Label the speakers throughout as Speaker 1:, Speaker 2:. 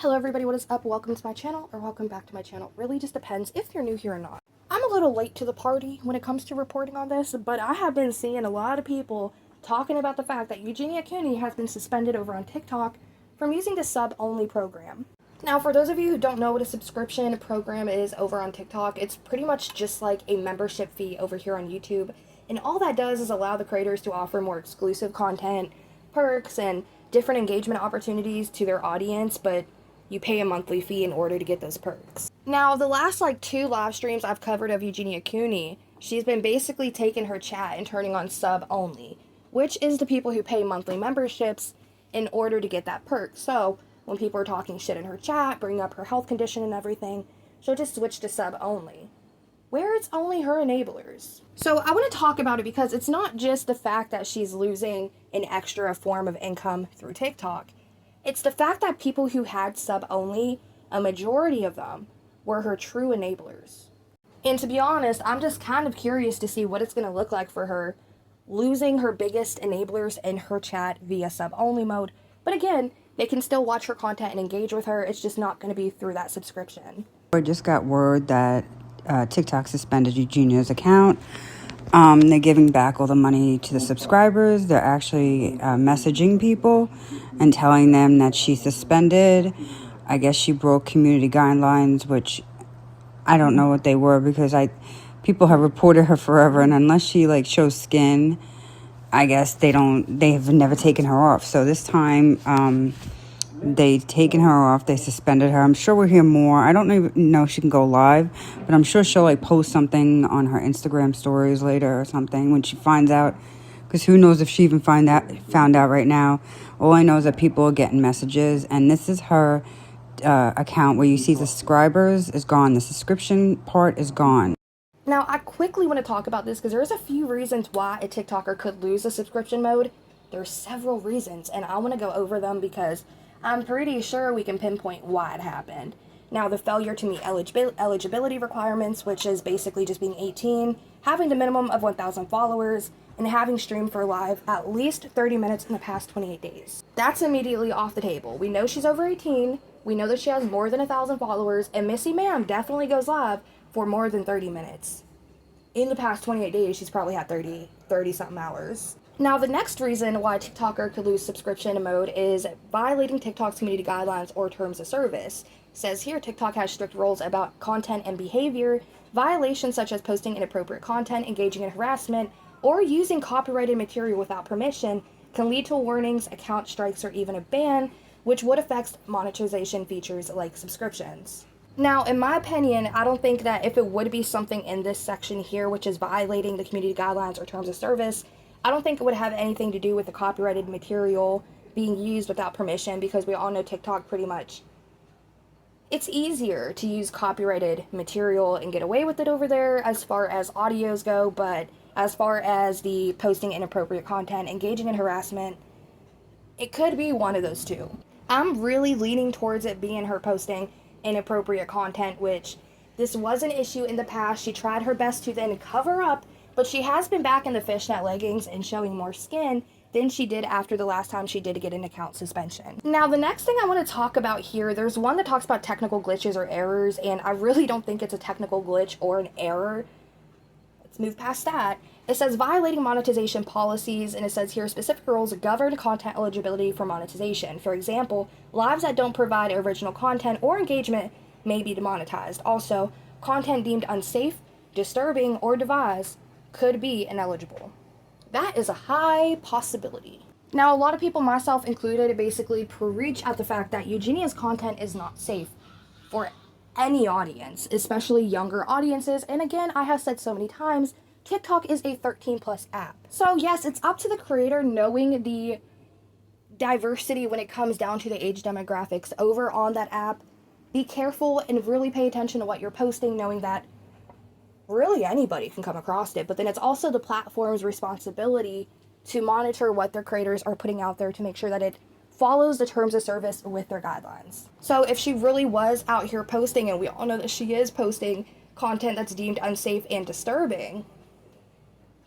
Speaker 1: Hello everybody, what is up? Welcome to my channel, or welcome back to my channel. Really just depends if you're new here or not. I'm a little late to the party when it comes to reporting on this, but I have been seeing a lot of people talking about the fact that Eugenia Cooney has been suspended over on TikTok from using the sub-only program. Now, for those of you who don't know what a subscription program is over on TikTok, it's pretty much just like a membership fee over here on YouTube, and all that does is allow the creators to offer more exclusive content, perks, and different engagement opportunities to their audience, but you pay a monthly fee in order to get those perks. Now, the last two live streams I've covered of Eugenia Cooney, she's been basically taking her chat and turning on sub only, which is the people who pay monthly memberships in order to get that perk. So when people are talking shit in her chat, bringing up her health condition and everything, she'll just switch to sub only, where it's only her enablers. So I want to talk about it because it's not just the fact that she's losing an extra form of income through TikTok. It's the fact that people who had sub-only, a majority of them, were her true enablers. And to be honest, I'm just kind of curious to see what it's going to look like for her, losing her biggest enablers in her chat via sub-only mode. But again, they can still watch her content and engage with her. It's just not going to be through that subscription.
Speaker 2: I just got word that TikTok suspended Eugenia's account. They're giving back all the money to the subscribers. They're actually messaging people and telling them that she's suspended. I guess she broke community guidelines, which I don't know what they were because people have reported her forever, and unless she shows skin, I guess they have never taken her off. So this time they've taken her off. They suspended her. I'm sure we'll hear more. I don't even know if she can go live, but I'm sure she'll post something on her Instagram stories later or something when she finds out. Because who knows if she even found out right now. All I know is that people are getting messages, and this is her account where you see the subscribers is gone. The subscription part is gone.
Speaker 1: Now, I quickly want to talk about this because there's a few reasons why a TikToker could lose a subscription mode. There's several reasons, and I want to go over them because I'm pretty sure we can pinpoint why it happened. Now, the failure to meet eligibility requirements, which is basically just being 18, having the minimum of 1,000 followers, and having streamed for live at least 30 minutes in the past 28 days. That's immediately off the table. We know she's over 18, we know that she has more than 1,000 followers, and Missy Ma'am definitely goes live for more than 30 minutes. In the past 28 days, she's probably had 30-something hours. Now, the next reason why a TikToker could lose subscription mode is violating TikTok's community guidelines or terms of service. It says here, TikTok has strict rules about content and behavior. Violations such as posting inappropriate content, engaging in harassment, or using copyrighted material without permission can lead to warnings, account strikes, or even a ban, which would affect monetization features like subscriptions. Now, in my opinion, I don't think that if it would be something in this section here, which is violating the community guidelines or terms of service, I don't think it would have anything to do with the copyrighted material being used without permission, because we all know TikTok pretty much, it's easier to use copyrighted material and get away with it over there as far as audios go, but as far as the posting inappropriate content, engaging in harassment, it could be one of those two. I'm really leaning towards it being her posting inappropriate content, which this was an issue in the past. She tried her best to then cover up, but she has been back in the fishnet leggings and showing more skin than she did after the last time she did get an account suspension. Now, the next thing I want to talk about here, there's one that talks about technical glitches or errors, and I really don't think it's a technical glitch or an error. Let's move past that. It says violating monetization policies, and it says here specific rules govern content eligibility for monetization. For example, lives that don't provide original content or engagement may be demonetized. Also, content deemed unsafe, disturbing, or devised could be ineligible. That is a high possibility. Now, a lot of people, myself included, basically preach at the fact that Eugenia's content is not safe for any audience, especially younger audiences. And again, I have said so many times, TikTok is a 13+ app. So yes, it's up to the creator knowing the diversity when it comes down to the age demographics over on that app. Be careful and really pay attention to what you're posting, knowing that really anybody can come across it, but then it's also the platform's responsibility to monitor what their creators are putting out there to make sure that it follows the terms of service with their guidelines. So if she really was out here posting, and we all know that she is posting content that's deemed unsafe and disturbing,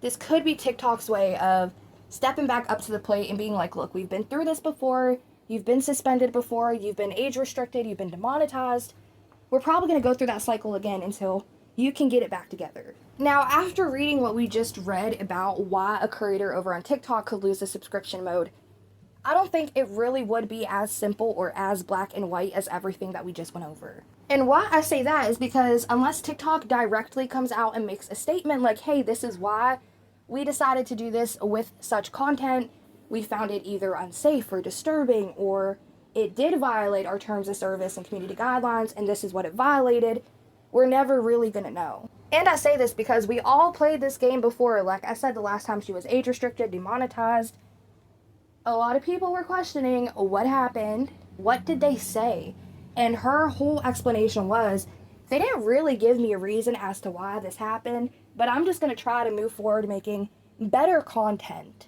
Speaker 1: this could be TikTok's way of stepping back up to the plate and being like, look, we've been through this before. You've been suspended before, you've been age restricted, you've been demonetized. We're probably going to go through that cycle again until you can get it back together. Now, after reading what we just read about why a creator over on TikTok could lose the subscription mode, I don't think it really would be as simple or as black and white as everything that we just went over. And why I say that is because unless TikTok directly comes out and makes a statement like, hey, this is why we decided to do this with such content, we found it either unsafe or disturbing, or it did violate our terms of service and community guidelines, and this is what it violated, we're never really gonna know. And I say this because we all played this game before. Like I said, the last time she was age restricted, demonetized, a lot of people were questioning what happened, what did they say? And her whole explanation was, they didn't really give me a reason as to why this happened, but I'm just gonna try to move forward making better content.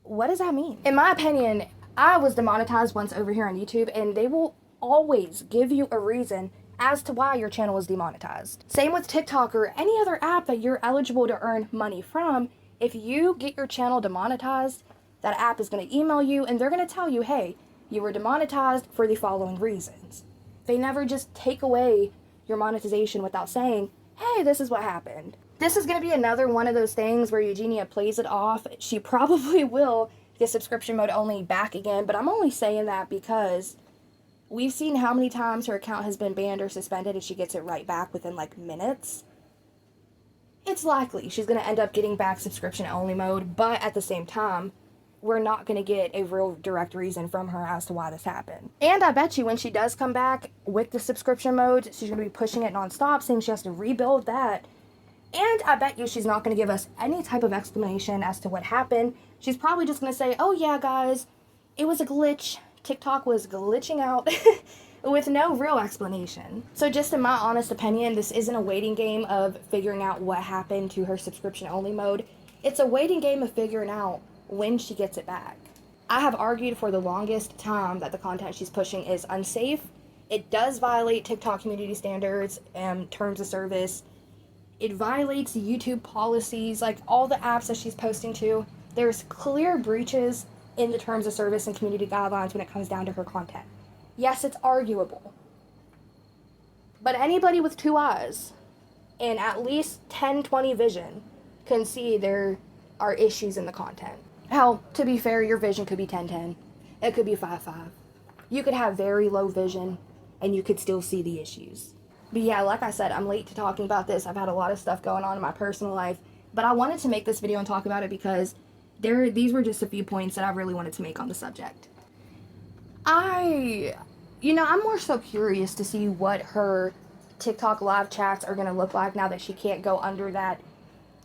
Speaker 1: What does that mean? In my opinion, I was demonetized once over here on YouTube, and they will always give you a reason as to why your channel is demonetized. Same with TikTok or any other app that you're eligible to earn money from. If you get your channel demonetized, that app is going to email you and they're going to tell you, hey, you were demonetized for the following reasons. They never just take away your monetization without saying, hey, this is what happened. This is going to be another one of those things where Eugenia plays it off. She probably will get subscription mode only back again, but I'm only saying that because we've seen how many times her account has been banned or suspended and she gets it right back within like minutes. It's likely she's going to end up getting back subscription only mode, but at the same time, we're not going to get a real direct reason from her as to why this happened. And I bet you when she does come back with the subscription mode, she's going to be pushing it nonstop, saying she has to rebuild that. And I bet you she's not going to give us any type of explanation as to what happened. She's probably just going to say, oh yeah, guys, it was a glitch. TikTok was glitching out with no real explanation. So just in my honest opinion, this isn't a waiting game of figuring out what happened to her subscription only mode. It's a waiting game of figuring out when she gets it back. I have argued for the longest time that the content she's pushing is unsafe. It does violate TikTok community standards and terms of service. It violates YouTube policies, like all the apps that she's posting to. There's clear breaches in the terms of service and community guidelines when it comes down to her content. Yes, it's arguable. But anybody with 2 eyes and at least 10-20 vision can see there are issues in the content. Hell, to be fair, your vision could be 10-10. It could be 5-5. You could have very low vision and you could still see the issues. But yeah, like I said, I'm late to talking about this. I've had a lot of stuff going on in my personal life, but I wanted to make this video and talk about it because these were just a few points that I really wanted to make on the subject. I'm more so curious to see what her TikTok live chats are going to look like now that she can't go under that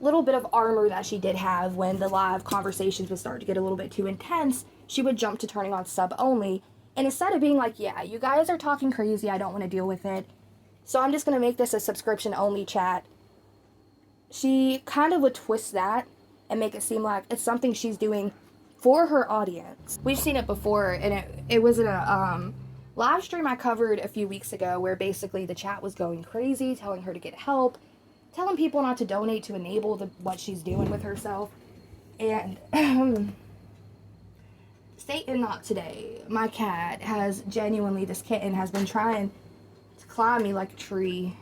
Speaker 1: little bit of armor that she did have when the live conversations would start to get a little bit too intense. She would jump to turning on sub only, and instead of being like, yeah, you guys are talking crazy, I don't want to deal with it, so I'm just going to make this a subscription only chat, she kind of would twist that and make it seem like it's something she's doing for her audience. We've seen it before, and it was in a live stream I covered a few weeks ago where basically the chat was going crazy, telling her to get help, telling people not to donate to enable what she's doing with herself. And Satan not today, my cat has genuinely, this kitten has been trying to climb me like a tree.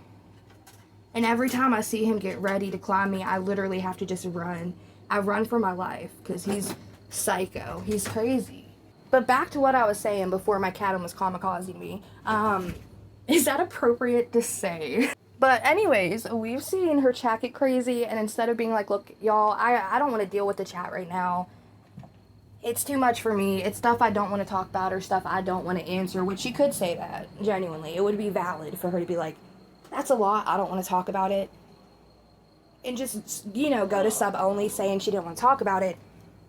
Speaker 1: And every time I see him get ready to climb me, I literally have to just run. I run for my life because he's psycho. He's crazy. But back to what I was saying before my cat almost kamikazing me. Is that appropriate to say? But anyways, we've seen her chat get crazy, and instead of being like, look, y'all, I don't want to deal with the chat right now. It's too much for me. It's stuff I don't want to talk about or stuff I don't want to answer, which she could say that, genuinely. It would be valid for her to be like, that's a lot, I don't want to talk about it. And just, go to sub only saying she didn't want to talk about it.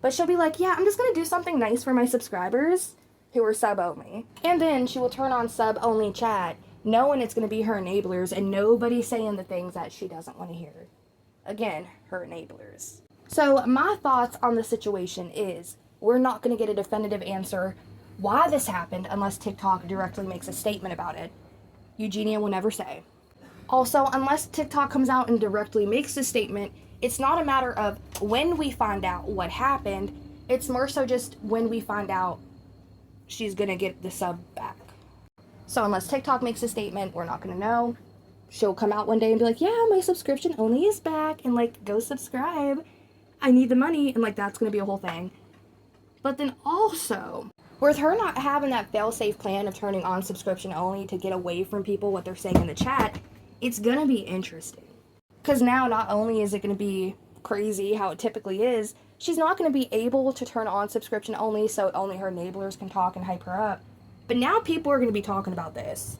Speaker 1: But she'll be like, yeah, I'm just going to do something nice for my subscribers who are sub only. And then she will turn on sub only chat, knowing it's going to be her enablers and nobody saying the things that she doesn't want to hear. Again, her enablers. So my thoughts on the situation is, we're not going to get a definitive answer why this happened unless TikTok directly makes a statement about it. Eugenia will never say. Also, unless TikTok comes out and directly makes a statement, it's not a matter of when we find out what happened, it's more so just when we find out she's gonna get the sub back. So unless TikTok makes a statement, we're not gonna know. She'll come out one day and be like, yeah, my subscription only is back, and like, go subscribe. I need the money, and like, that's gonna be a whole thing. But then also, with her not having that fail-safe plan of turning on subscription only to get away from people what they're saying in the chat, it's gonna be interesting. Because now not only is it gonna be crazy how it typically is, she's not gonna be able to turn on subscription only so only her enablers can talk and hype her up. But now people are gonna be talking about this.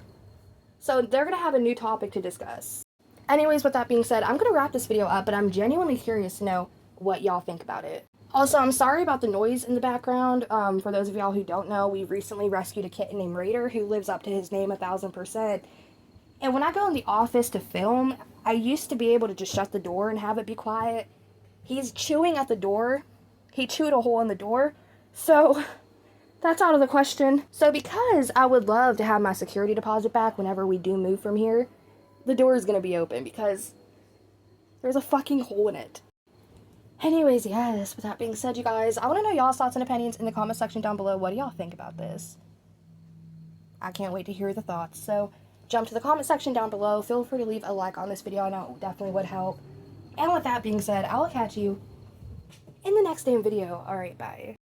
Speaker 1: So they're gonna have a new topic to discuss. Anyways, with that being said, I'm gonna wrap this video up, but I'm genuinely curious to know what y'all think about it. Also, I'm sorry about the noise in the background. For those of y'all who don't know, we recently rescued a kitten named Raider who lives up to his name 1000%. And when I go in the office to film, I used to be able to just shut the door and have it be quiet. He's chewing at the door. He chewed a hole in the door. So that's out of the question. So because I would love to have my security deposit back whenever we do move from here, the door is going to be open because there's a fucking hole in it. Anyways, yes, with that being said, you guys, I want to know y'all's thoughts and opinions in the comment section down below. What do y'all think about this? I can't wait to hear the thoughts. So jump to the comment section down below. Feel free to leave a like on this video. I know it definitely would help. And with that being said, I will catch you in the next damn video. Alright, bye.